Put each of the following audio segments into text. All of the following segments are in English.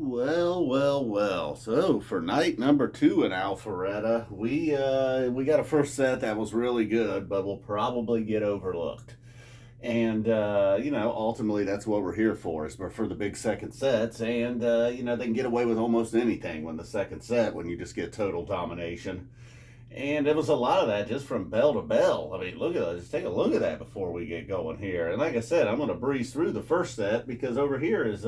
Well. So for night number two in Alpharetta, we got a first set that was really good, but will probably get overlooked. And ultimately that's what we're here for, is for the big second sets. And they can get away with almost anything when the second set, when you just get total domination. And it was a lot of that just from bell to bell. I mean, look at just take a look at that before we get going here. And like I said, I'm going to breeze through the first set because over here is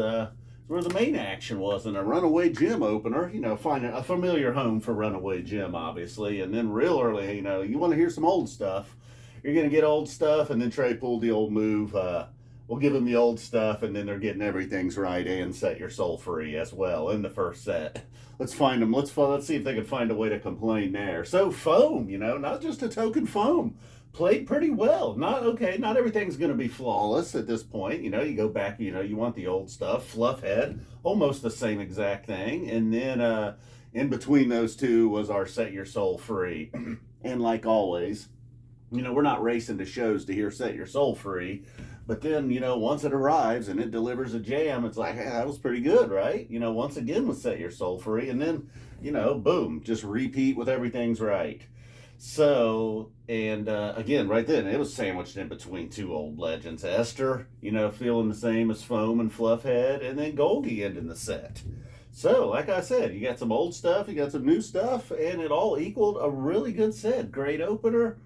where the main action was, in a Runaway Jim opener. Find a familiar home for Runaway Jim, obviously. And then real early, you want to hear some old stuff. You're going to get old stuff, and then Trey pulled the old move. We'll give them the old stuff, and then they're getting Everything's Right and Set Your Soul Free as well in the first set. Let's find them. Let's see if they can find a way to complain there. So foam, not just a token foam. Played pretty well. Not everything's going to be flawless at this point. You go back, you want the old stuff. Fluffhead, almost the same exact thing. And then in between those two was our Set Your Soul Free. And like always, we're not racing to shows to hear Set Your Soul Free. But then, once it arrives and it delivers a jam, it's like, hey, that was pretty good, right? Once again with Set Your Soul Free. And then, boom, just repeat with Everything's Right. So, and again, right then, it was sandwiched in between two old legends. Esther, feeling the same as Foam and Fluffhead, and then Golgi ending the set. So, like I said, you got some old stuff, you got some new stuff, and it all equaled a really good set. Great opener,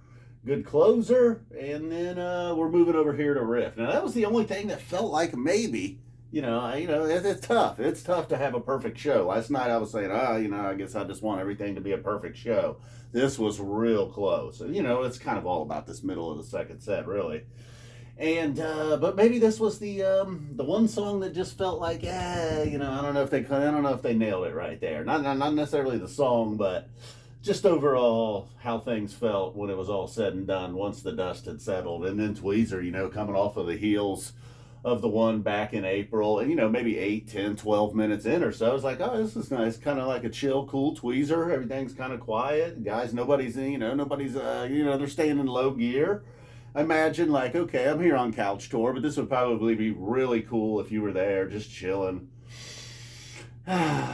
good closer, and then we're moving over here to riff. Now, that was the only thing that felt like maybe, it's tough. It's tough to have a perfect show. Last night I was saying, I guess I just want everything to be a perfect show. This was real close. It's kind of all about this middle of the second set, really. And but maybe this was the one song that just felt like, I don't know if they nailed it right there. Not necessarily the song, but just overall how things felt when it was all said and done once the dust had settled. And then Tweezer, coming off of the heels of the one back in April, and maybe 8, 10, 12 minutes in or so, it's like, oh, this is nice, kind of like a chill, cool Tweezer. Everything's kind of quiet, guys. Nobody's they're staying in low gear. I imagine, like, okay, I'm here on Couch Tour, but this would probably be really cool if you were there just chilling,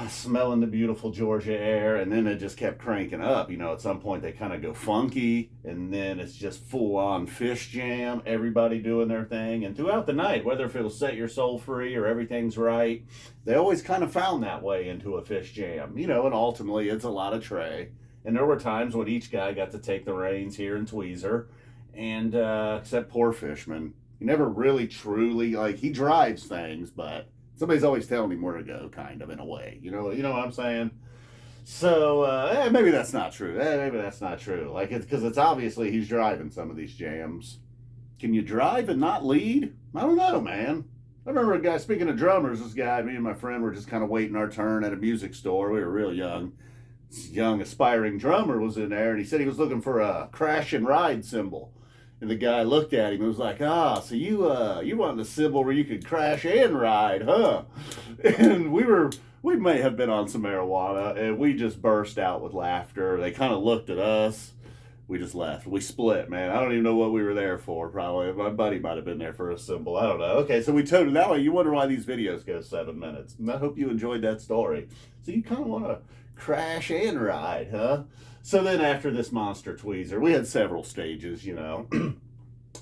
smelling the beautiful Georgia air. And then it just kept cranking up. At some point they kind of go funky, and then it's just full on Phish jam, everybody doing their thing. And throughout the night, whether if it'll Set Your Soul Free or Everything's Right, they always kind of found that way into a Phish jam, and ultimately it's a lot of Trey. And there were times when each guy got to take the reins here in Tweezer, and except poor Fishman. He never really truly, he drives things, but somebody's always telling him where to go, kind of, in a way. You know what I'm saying? So, maybe that's not true. Maybe that's not true. Because it's obviously he's driving some of these jams. Can you drive and not lead? I don't know, man. I remember a guy, speaking of drummers, me and my friend were just kind of waiting our turn at a music store. We were real young. This young, aspiring drummer was in there, and he said he was looking for a crash and ride cymbal. And the guy looked at him and was like, so you want the cymbal where you could crash and ride, huh? And we may have been on some marijuana, and we just burst out with laughter. They kind of looked at us. We just left. We split, man. I don't even know what we were there for, probably. My buddy might have been there for a cymbal. I don't know. Okay, so we totaled that way. You wonder why these videos go 7 minutes. And I hope you enjoyed that story. So you kind of want to crash and ride, huh? So then after this monster Tweezer, we had several stages,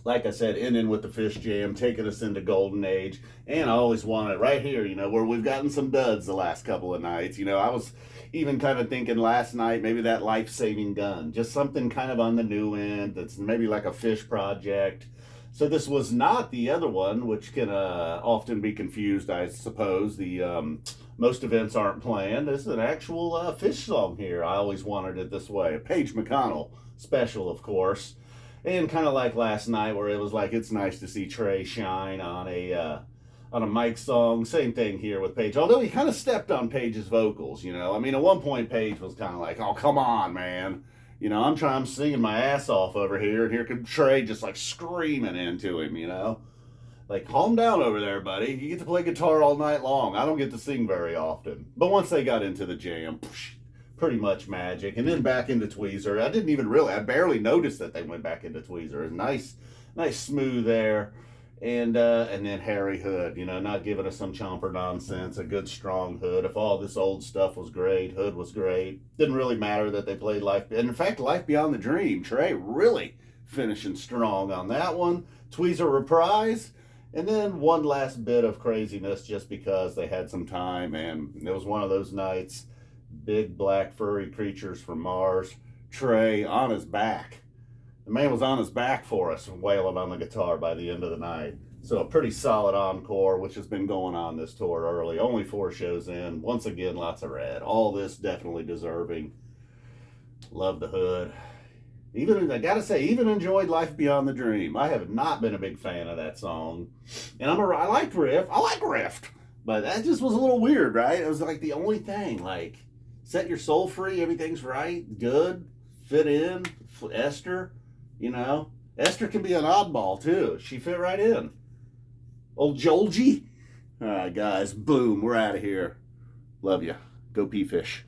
like I said, ending with the Phish jam, taking us into Golden Age. And I always wanted right here, where we've gotten some duds the last couple of nights. I was even kind of thinking last night, maybe that Life-Saving Gun, just something kind of on the new end that's maybe like a Phish project. So this was not the other one, which can often be confused, I suppose. The Most Events Aren't Planned. This is an actual Phish song here. I always wanted it this way. A Paige McConnell special, of course. And kind of like last night, where it was like, it's nice to see Trey shine on a Mike song. Same thing here with Paige. Although he kind of stepped on Paige's vocals, I mean, at one point, Paige was kind of like, oh, come on, man. I'm singing my ass off over here, and here comes Trey just like screaming into him, Like, calm down over there, buddy. You get to play guitar all night long. I don't get to sing very often. But once they got into the jam, pretty much magic. And then back into Tweezer. I barely noticed that they went back into Tweezer. Nice smooth there. And then Harry Hood, not giving us some chomper nonsense, a good strong Hood. If all this old stuff was great, Hood was great. Didn't really matter that they played Life. And in fact, Life Beyond the Dream, Trey really finishing strong on that one. Tweezer reprise. And then one last bit of craziness just because they had some time, and it was one of those nights. Big black furry creatures from Mars. Trey on his back. The man was on his back for us, wailing on the guitar by the end of the night. So a pretty solid encore, which has been going on this tour early. Only 4 shows in. Once again, lots of red. All this definitely deserving. Love the Hood. I gotta say, even enjoyed Life Beyond the Dream. I have not been a big fan of that song. And I like Riff. I like Riff. But that just was a little weird, right? It was like the only thing. Like, set your soul free, everything's right, good, fit in, Esther. Esther can be an oddball too. She fit right in. Old Golgi. All right, guys. Boom. We're out of here. Love you. Go pee fish.